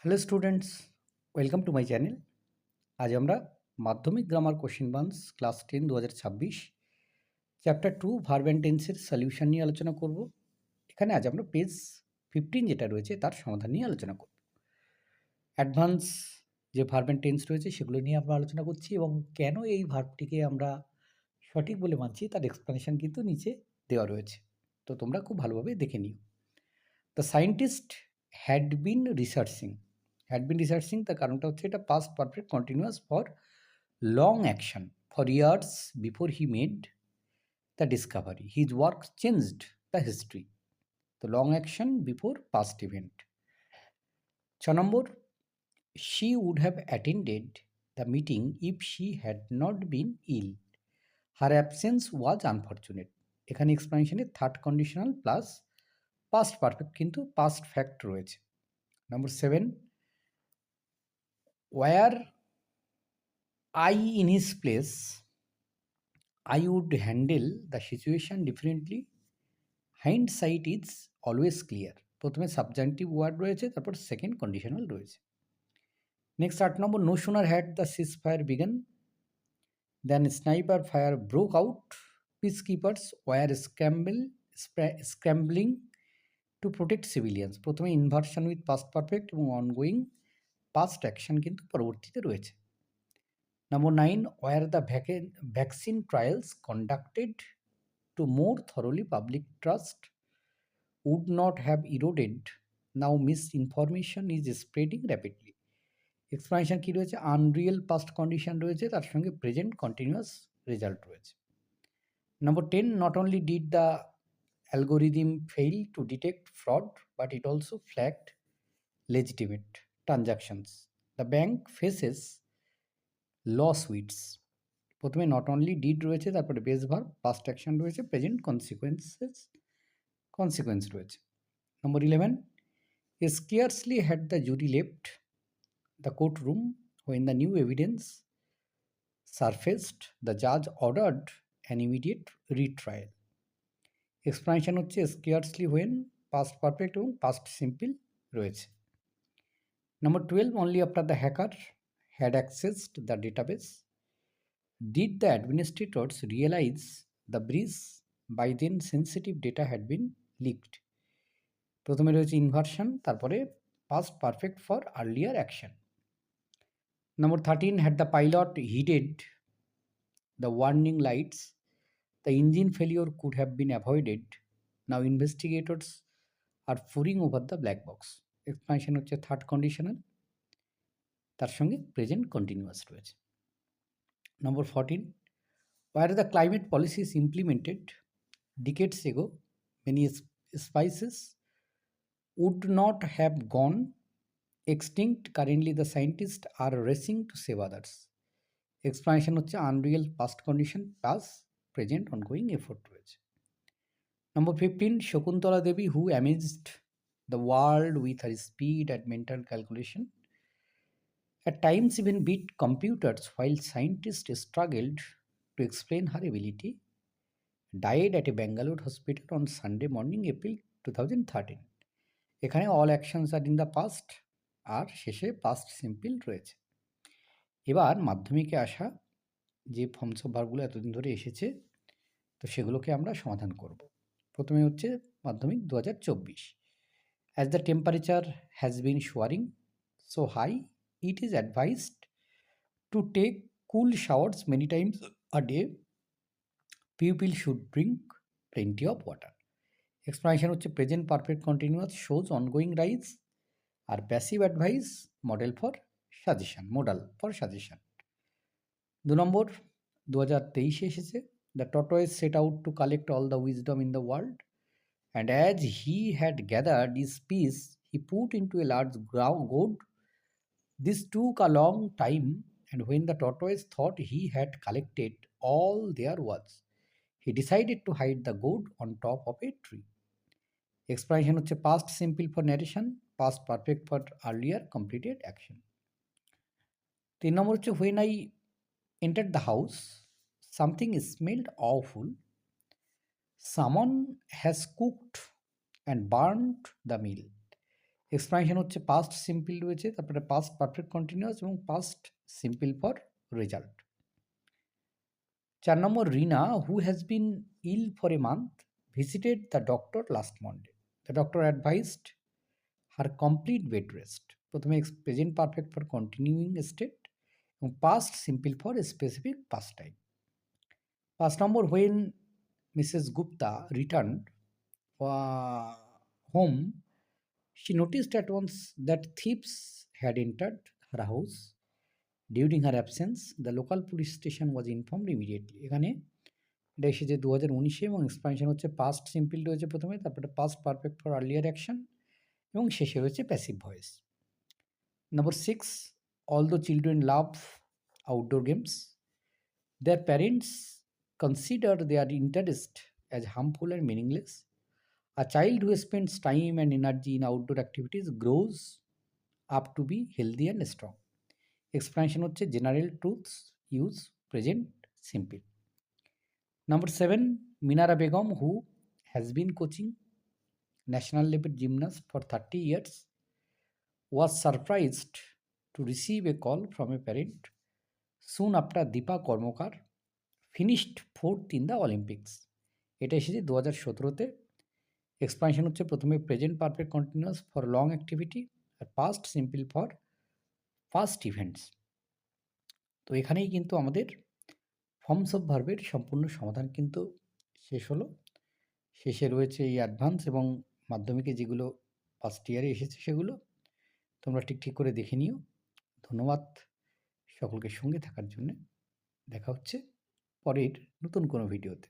Hello students, welcome to my channel. আজ আমরা Madhyamik grammar question banks class 10 2026 chapter 2 verb and টেন্সের solution নিয়ে আলোচনা করব। এখানে আজ আমরা পেজ 15 যেটা রয়েছে তার সমাধান নিয়ে আলোচনা করব। অ্যাডভান্স যে ভার্ব অ্যান্ড টেন্স রয়েছে সেগুলো নিয়ে আমরা আলোচনা করছি এবং কেন এই ভার্বটিকে আমরা সঠিক বলে মানছি তার এক্সপ্লেনেশন কিন্তু নিচে দেওয়া রয়েছে, তো তোমরা খুব ভালোভাবে দেখে নিও। The scientist had been researching তার কারণটা হচ্ছে এটা past perfect continuous for long action for years before he made the discovery his work changed the history. তো long action before past event. 6 number, she would have attended the meeting if she had not been ill. Her absence was unfortunate. এখানে এক্সপ্লেনেশনে third conditional plus past perfect কিন্তু past fact রয়েছে। Number 7, where I in his place I would handle the situation differently. Hindsight is always clear. প্রথমে subjective word রয়েছে, তারপর second conditional রয়েছে। Next 8 number, no sooner had the ceasefire begun than sniper fire broke out. Peacekeepers were scrambling to protect civilians. প্রথমে inversion with past perfect এবং ongoing past action কিন্তু পরবর্তীতে রয়েছে। Number 9, where the vaccine trials conducted to more thoroughly public trust would not have eroded. Now misinformation is spreading rapidly. Explanation কি রয়েছে? Unreal past condition রয়েছে, তার সঙ্গে present continuous result রয়েছে। Number 10, not only did the algorithm fail to detect fraud, but it also flagged legitimate transactions. The bank faces lawsuits. প্রথমে not only did রয়েছে, তারপরে base verb, past action রয়েছে, present consequence রয়েছে। নম্বর 11, scarcely had the jury left the courtroom when the new evidence surfaced. The judge ordered an immediate retrial. Explanation হচ্ছে scarcely when past perfect এবং past simple রয়েছে। নম্বর 12, only after the hacker had accessed the database did the administrators realize the breach. By then sensitive data had been leaked. প্রথমে রয়েছে inversion, তারপরে past perfect for earlier action. Number 13, had the pilot heeded the warning lights the engine failure could have been avoided. Now investigators are poring over the black box. Explanation হচ্ছে third conditional, তার সঙ্গে present continuous রয়েছে। নম্বর 14, where the climate policies implemented decades ago, many species would not have gone extinct. Currently the scientists are racing to save others. Explanation হচ্ছে unreal past condition plus present ongoing effort রয়েছে। Number 15, Shakuntala Devi who amazed the world with her speed and mental calculation, at times even beat computers while scientists struggled to explain her ability, died at a Bangalore hospital on Sunday morning, April 2013. এখানে all actions আর in the past আর শেষে past simple রয়েছে। এবার মাধ্যমিকে আসা যে forms of ভার্বগুলো এতদিন ধরে এসেছে, তো সেগুলোকে আমরা সমাধান করব। প্রথমে হচ্ছে মাধ্যমিক 2024, as the temperature has been soaring so high it is advised to take cool showers many times a day. Pupil should drink plenty of water. Explanation হচ্ছে present perfect continuous shows ongoing rise, আর passive advice modal for suggestion. 2 number 2023 এসেছে, the tortoise set out to collect all the wisdom in the world and as he had gathered his piece he put in two A large gourd. This took a long time and when the tortoise thought he had collected all there was he decided to hide the gold on top of a tree. Explanation হচ্ছে past simple for narration, past perfect for earlier completed action. 3 number হচ্ছে when I entered the house something smelled awful, someone has cooked and burnt the meal. Explanation হচ্ছে past simple রয়েছে, তারপরে past perfect continuous এবং past simple for result. 4 number, Rina who has been ill for a month visited the doctor last Monday. The doctor advised her complete bed rest. প্রথমে present perfect for continuing state এবং past simple for specific past time. 5 number, when Mrs Gupta returned home, she noticed at once that thieves had entered her house. During her absence, the local police station was informed immediately. এখানে এটা এসেছে 2019-এ এবং explanation হচ্ছে past simple রয়েছে প্রথমে, তারপরে past perfect for earlier action এবং শেষে রয়েছে passive voice. Number 6, although children love outdoor games, their parents consider their interest as harmful and meaningless. A child who spends time and energy in outdoor activities grows up to be healthy and strong. Explanation হচ্ছে general truths use present simple. Number 7, Minara Begum, who has been coaching national level gymnast for 30 years, was surprised to receive a call from a parent soon after Deepa Kormokar finished 4th in the Olympics. এটা এসেছে 2017-তে। Explanation হচ্ছে প্রথমে present perfect continuous for long activity আর past simple for fast events. তো এখানেই কিন্তু আমাদের forms of ভার্বের সম্পূর্ণ সমাধান কিন্তু শেষ হলো। শেষে রয়েছে এই অ্যাডভান্স এবং মাধ্যমিকে যেগুলো ফার্স্ট ইয়ারে এসেছে সেগুলো তোমরা ঠিক করে দেখে নিও। ধন্যবাদ সকলকে সঙ্গে থাকার জন্যে। দেখা হচ্ছে পরের নতুন কোনো ভিডিওতে।